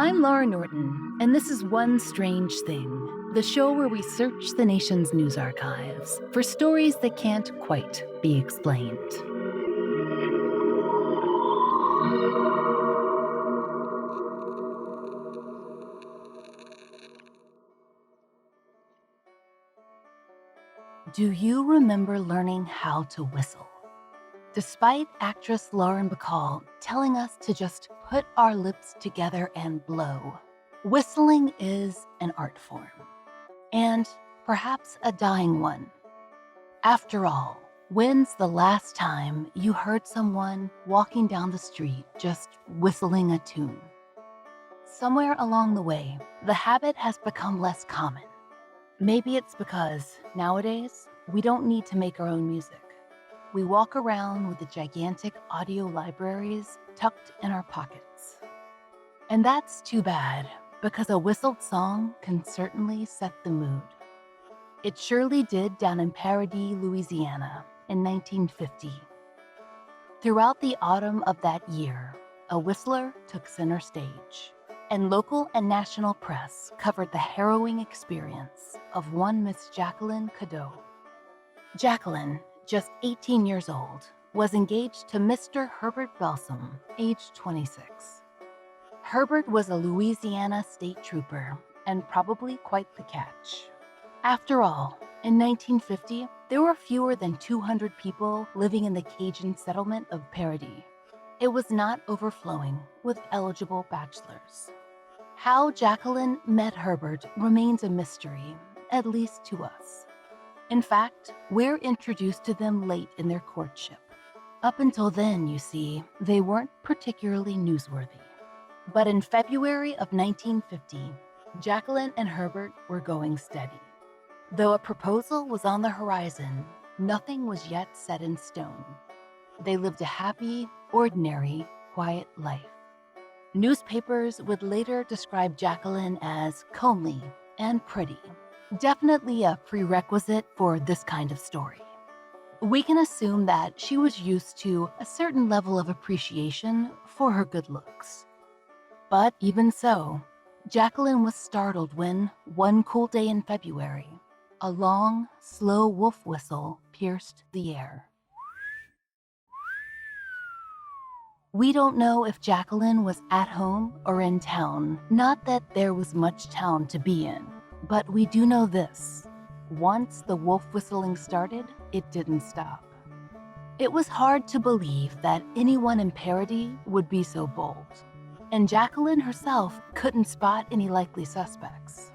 I'm Laurah Norton, and this is One Strange Thing, the show where we search the nation's news archives for stories that can't quite be explained. Do you remember learning how to whistle? Despite actress Lauren Bacall telling us to just put our lips together and blow, whistling is an art form, and perhaps a dying one. After all, when's the last time you heard someone walking down the street just whistling a tune? Somewhere along the way, the habit has become less common. Maybe it's because nowadays, we don't need to make our own music. We walk around with the gigantic audio libraries tucked in our pockets. And that's too bad, because a whistled song can certainly set the mood. It surely did down in Paradis, Louisiana in 1950. Throughout the autumn of that year, a whistler took center stage, and local and national press covered the harrowing experience of one Miss Jacqueline Cadow. Jacqueline, just 18 years old, was engaged to Mr. Herbert Balsam, age 26. Herbert was a Louisiana state trooper and probably quite the catch. After all, in 1950, there were fewer than 200 people living in the Cajun settlement of Paradis. It was not overflowing with eligible bachelors. How Jacqueline met Herbert remains a mystery, at least to us. In fact, we're introduced to them late in their courtship. Up until then, you see, they weren't particularly newsworthy. But in February of 1950, Jacqueline and Herbert were going steady. Though a proposal was on the horizon, nothing was yet set in stone. They lived a happy, ordinary, quiet life. Newspapers would later describe Jacqueline as comely and pretty. Definitely a prerequisite for this kind of story. We can assume that she was used to a certain level of appreciation for her good looks. But even so, Jacqueline was startled when, one cool day in February, a long, slow wolf whistle pierced the air. We don't know if Jacqueline was at home or in town, not that there was much town to be in. But we do know this. Once the wolf whistling started, it didn't stop. It was hard to believe that anyone in Paradis would be so bold. And Jacqueline herself couldn't spot any likely suspects.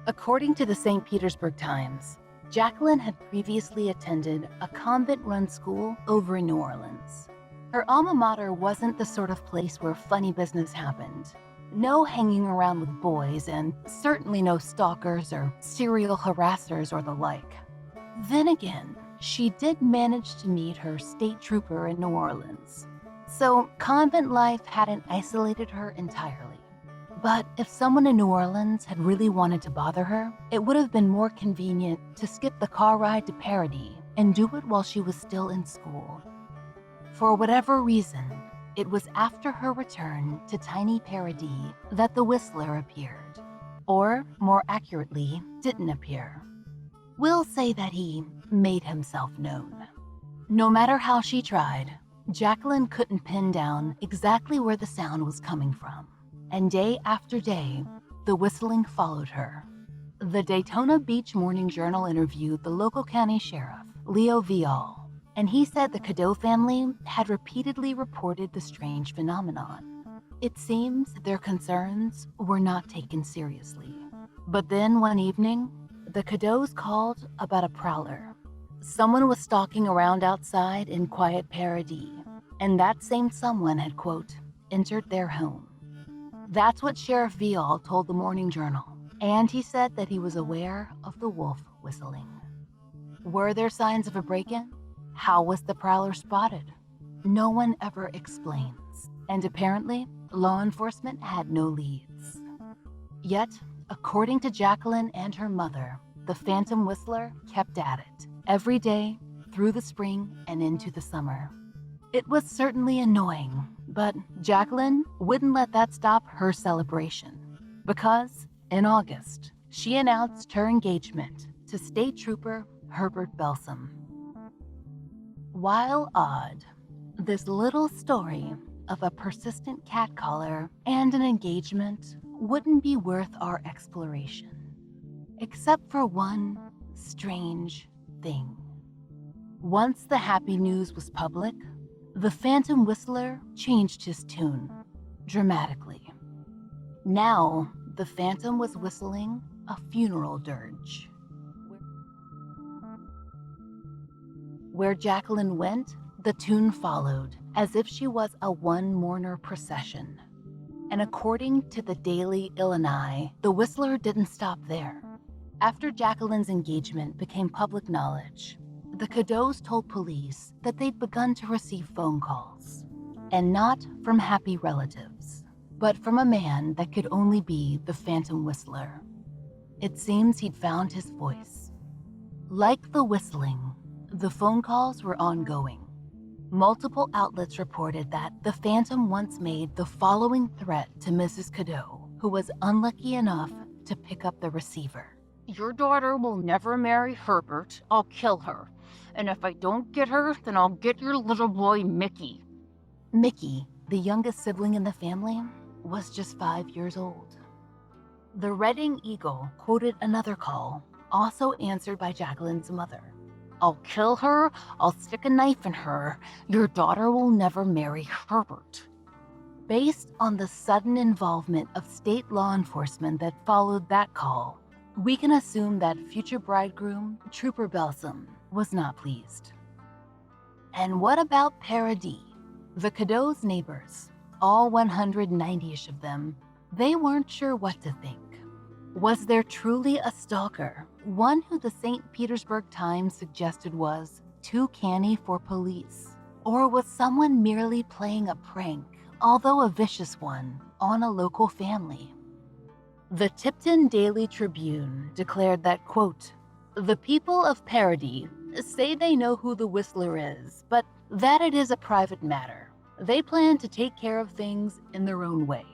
According to the St. Petersburg Times, Jacqueline had previously attended a convent-run school over in New Orleans. Her alma mater wasn't the sort of place where funny business happened. No hanging around with boys, and certainly no stalkers or serial harassers or the like. Then again, she did manage to meet her state trooper in New Orleans. So convent life hadn't isolated her entirely. But if someone in New Orleans had really wanted to bother her, it would have been more convenient to skip the car ride to Paradis and do it while she was still in school. For whatever reason, it was after her return to tiny Paradis that the whistler appeared. Or, more accurately, didn't appear. We'll say that he made himself known. No matter how she tried, Jacqueline couldn't pin down exactly where the sound was coming from. And day after day, the whistling followed her. The Daytona Beach Morning Journal interviewed the local county sheriff, Liv Fallon, and he said the Cadow family had repeatedly reported the strange phenomenon. It seems their concerns were not taken seriously. But then one evening, the Cadows called about a prowler. Someone was stalking around outside in quiet Paradis, and that same someone had, quote, entered their home. That's what Sheriff Fallon told the Morning Journal, and he said that he was aware of the wolf whistling. Were there signs of a break-in? How was the prowler spotted? No one ever explains, and apparently, law enforcement had no leads. Yet, according to Jacqueline and her mother, the phantom whistler kept at it, every day, through the spring and into the summer. It was certainly annoying, But Jacqueline wouldn't let that stop her celebration, because in August, she announced her engagement to State Trooper Herbert Belsom. While odd, this little story of a persistent catcaller and an engagement wouldn't be worth our exploration, except for one strange thing. Once the happy news was public, the Phantom Whistler changed his tune dramatically. Now, the Phantom was whistling a funeral dirge. Where Jacqueline went, the tune followed, as if she was a one-mourner procession. And according to the Daily Illini, the Whistler didn't stop there. After Jacqueline's engagement became public knowledge, the Cadows told police that they'd begun to receive phone calls, and not from happy relatives, but from a man that could only be the Phantom Whistler. It seems he'd found his voice. Like the whistling, the phone calls were ongoing. Multiple outlets reported that the Phantom once made the following threat to Mrs. Cadow, who was unlucky enough to pick up the receiver. "Your daughter will never marry Herbert. I'll kill her. And if I don't get her, then I'll get your little boy, Mickey." Mickey, the youngest sibling in the family, was just 5 years old. The Reading Eagle quoted another call, also answered by Jacqueline's mother. "I'll kill her. I'll stick a knife in her. Your daughter will never marry Herbert." Based on the sudden involvement of state law enforcement that followed that call, we can assume that future bridegroom, Trooper Belsom, was not pleased. And what about Paradis? The Cadows' neighbors, all 190-ish of them, they weren't sure what to think. Was there truly a stalker, one who the St. Petersburg Times suggested was too canny for police? Or was someone merely playing a prank, although a vicious one, on a local family? The Tipton Daily Tribune declared that, quote, "The people of Paradis say they know who the Whistler is, but that it is a private matter. They plan to take care of things in their own way."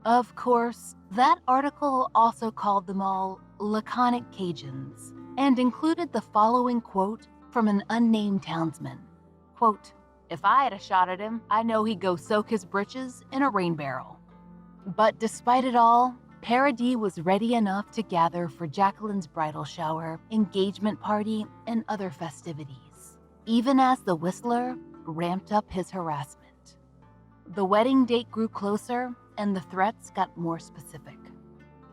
Of course, that article also called them all laconic Cajuns and included the following quote from an unnamed townsman. Quote, "If I had a shot at him, I know he'd go soak his britches in a rain barrel." But despite it all, Paradis was ready enough to gather for Jacqueline's bridal shower, engagement party, and other festivities, even as the Whistler ramped up his harassment. The wedding date grew closer, and the threats got more specific.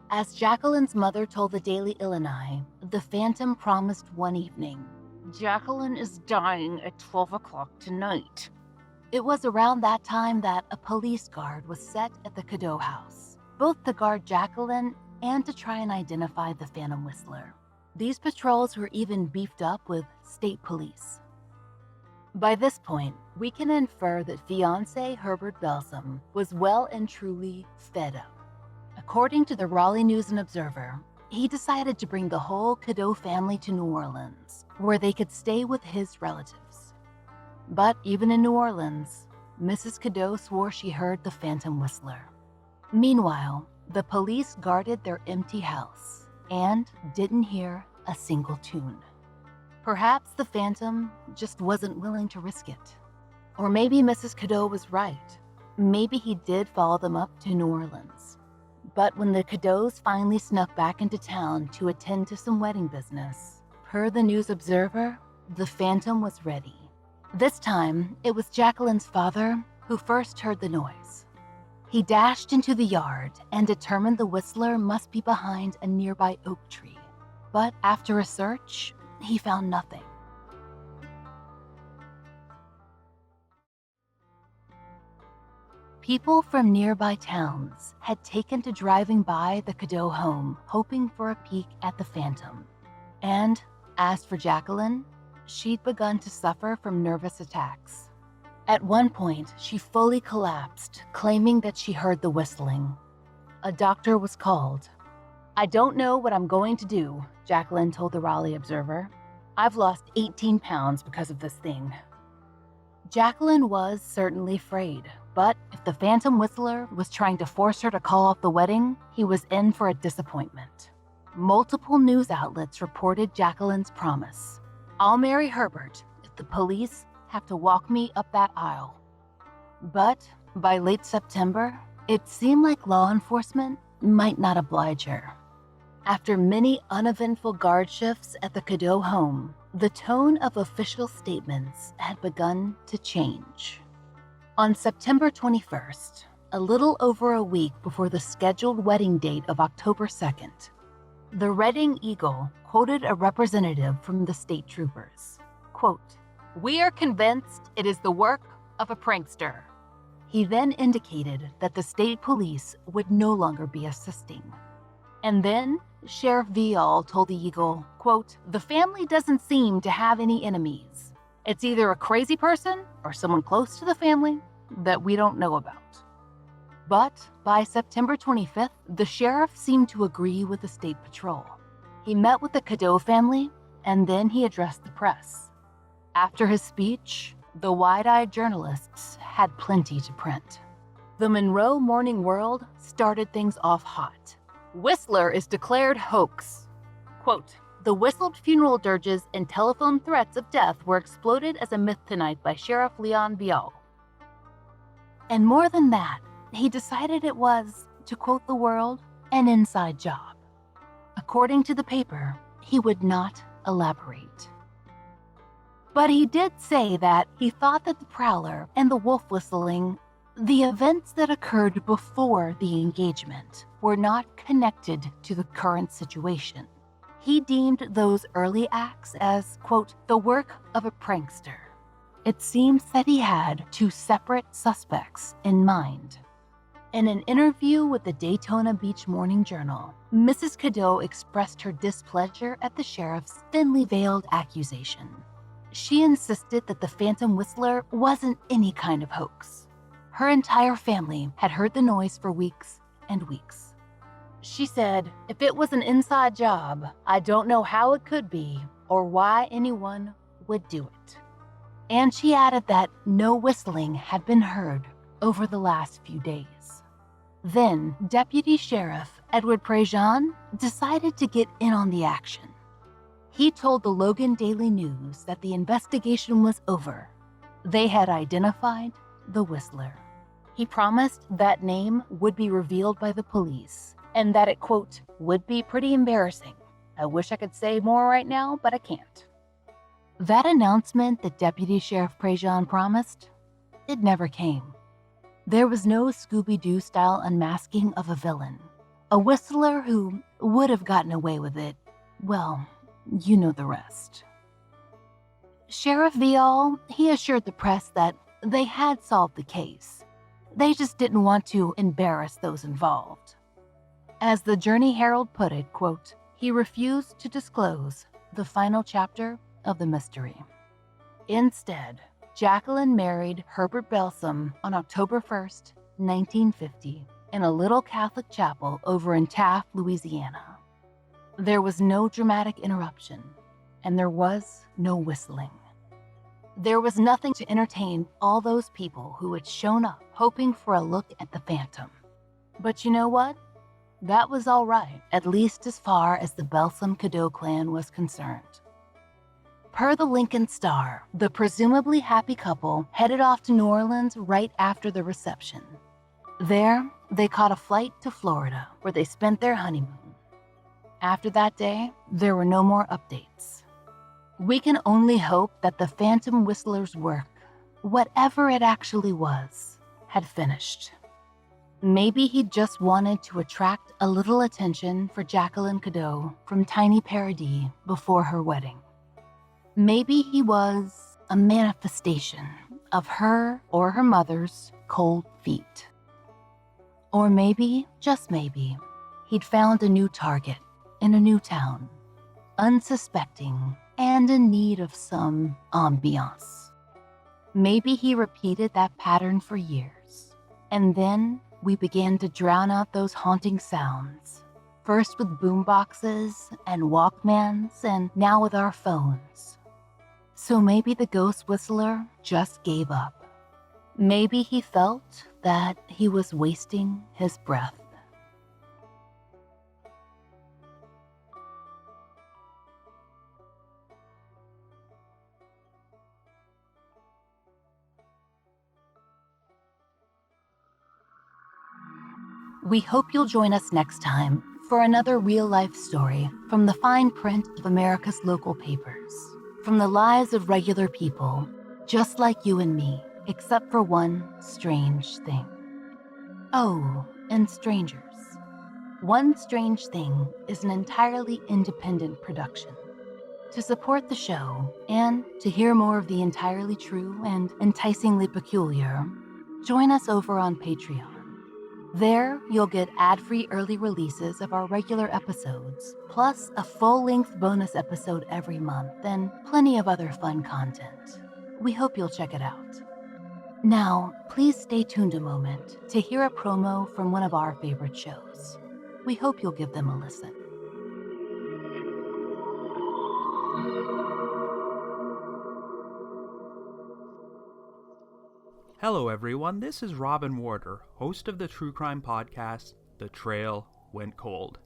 As Jacqueline's mother told the Daily Illini, the Phantom promised one evening, "Jacqueline is dying at 12 o'clock tonight." It was around that time that a police guard was set at the Cadow house, both to guard Jacqueline and to try and identify the Phantom Whistler. These patrols were even beefed up with state police. By this point, we can infer that fiancé Herbert Belsom was well and truly fed up. According to the Raleigh News and Observer, he decided to bring the whole Cadow family to New Orleans, where they could stay with his relatives. But even in New Orleans, Mrs. Cadow swore she heard the Phantom Whistler. Meanwhile, the police guarded their empty house and didn't hear a single tune. Perhaps the Phantom just wasn't willing to risk it. Or maybe Mrs. Cadow was right. Maybe he did follow them up to New Orleans. But when the Cadows finally snuck back into town to attend to some wedding business, per the News Observer, the Phantom was ready. This time, it was Jacqueline's father who first heard the noise. He dashed into the yard and determined the Whistler must be behind a nearby oak tree. But after a search, he found nothing. People from nearby towns had taken to driving by the Cadow home, hoping for a peek at the Phantom. And as for Jacqueline, she'd begun to suffer from nervous attacks. At one point, she fully collapsed, claiming that she heard the whistling. A doctor was called. "I don't know what I'm going to do," Jacqueline told the Raleigh Observer. "I've lost 18 pounds because of this thing." Jacqueline was certainly afraid. But if the phantom whistler was trying to force her to call off the wedding, he was in for a disappointment. Multiple news outlets reported Jacqueline's promise. "I'll marry Herbert if the police have to walk me up that aisle." But by late September, it seemed like law enforcement might not oblige her. After many uneventful guard shifts at the Cadow home, the tone of official statements had begun to change. On September 21st, a little over a week before the scheduled wedding date of October 2nd, the Reading Eagle quoted a representative from the state troopers. Quote, "We are convinced it is the work of a prankster." He then indicated that the state police would no longer be assisting. And then Sheriff Viall told the Eagle, quote, "The family doesn't seem to have any enemies. It's either a crazy person or someone close to the family that we don't know about." But by September 25th, the sheriff seemed to agree with the state patrol. He met with the Cadow family, and then he addressed the press. After his speech, the wide-eyed journalists had plenty to print. The Monroe Morning World started things off hot. "Whistler is declared hoax." Quote, "The whistled funeral dirges and telephone threats of death were exploded as a myth tonight by Sheriff Leon Viall." And more than that, he decided it was, to quote the World, an inside job. According to the paper, he would not elaborate. But he did say that he thought that the prowler and the wolf whistling, the events that occurred before the engagement, were not connected to the current situation. He deemed those early acts as, quote, "the work of a prankster." It seems that he had two separate suspects in mind. In an interview with the Daytona Beach Morning Journal, Mrs. Cadow expressed her displeasure at the sheriff's thinly veiled accusation. She insisted that the phantom whistler wasn't any kind of hoax. Her entire family had heard the noise for weeks and weeks. She said, "If it was an inside job, I don't know how it could be or why anyone would do it." And she added that no whistling had been heard over the last few days. Then Deputy Sheriff Edward Prejean decided to get in on the action. He told the Logan Daily News that the investigation was over. They had identified the whistler. He promised that name would be revealed by the police and that it, quote, "would be pretty embarrassing. I wish I could say more right now, but I can't." That announcement that Deputy Sheriff Prejean promised, it never came. There was no Scooby-Doo style unmasking of a villain. A whistler who would have gotten away with it, well, you know the rest. Sheriff Viall, he assured the press that they had solved the case. They just didn't want to embarrass those involved. As the Journey Herald put it, quote, "He refused to disclose the final chapter of the mystery." Instead, Jacqueline married Herbert Belsom on October 1st, 1950, in a little Catholic chapel over in Taft, Louisiana. There was no dramatic interruption, and there was no whistling. There was nothing to entertain all those people who had shown up hoping for a look at the phantom. But you know what? That was all right, at least as far as the Belsom Cadow clan was concerned. Per the Lincoln Star, the presumably happy couple headed off to New Orleans right after the reception. There, they caught a flight to Florida, where they spent their honeymoon. After that day, there were no more updates. We can only hope that the phantom whistler's work, whatever it actually was, had finished. Maybe he just wanted to attract a little attention for Jacqueline Cadow from tiny Paradis before her wedding. Maybe he was a manifestation of her or her mother's cold feet. Or maybe, just maybe, he'd found a new target in a new town, unsuspecting and in need of some ambiance. Maybe he repeated that pattern for years, and then we began to drown out those haunting sounds, first with boomboxes and Walkmans, and now with our phones. So maybe the ghost whistler just gave up. Maybe he felt that he was wasting his breath. We hope you'll join us next time for another real-life story from the fine print of America's local papers, from the lives of regular people, just like you and me, except for one strange thing. Oh, and strangers. One Strange Thing is an entirely independent production. To support the show and to hear more of the entirely true and enticingly peculiar, join us over on Patreon. There, you'll get ad-free early releases of our regular episodes, plus a full-length bonus episode every month and plenty of other fun content. We hope you'll check it out. Now, please stay tuned a moment to hear a promo from one of our favorite shows. We hope you'll give them a listen. Hello everyone, this is Bryan Worters, host of the true crime podcast, The Trail Went Cold.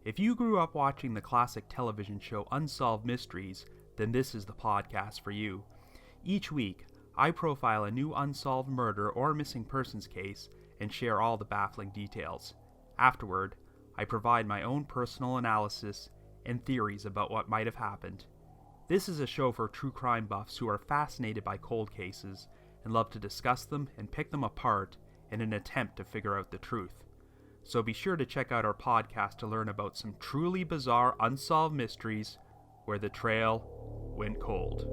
If you grew up watching the classic television show Unsolved Mysteries, then this is the podcast for you. Each week, I profile a new unsolved murder or missing persons case and share all the baffling details. Afterward, I provide my own personal analysis and theories about what might have happened. This is a show for true crime buffs who are fascinated by cold cases and love to discuss them and pick them apart in an attempt to figure out the truth. So be sure to check out our podcast to learn about some truly bizarre unsolved mysteries where the trail went cold.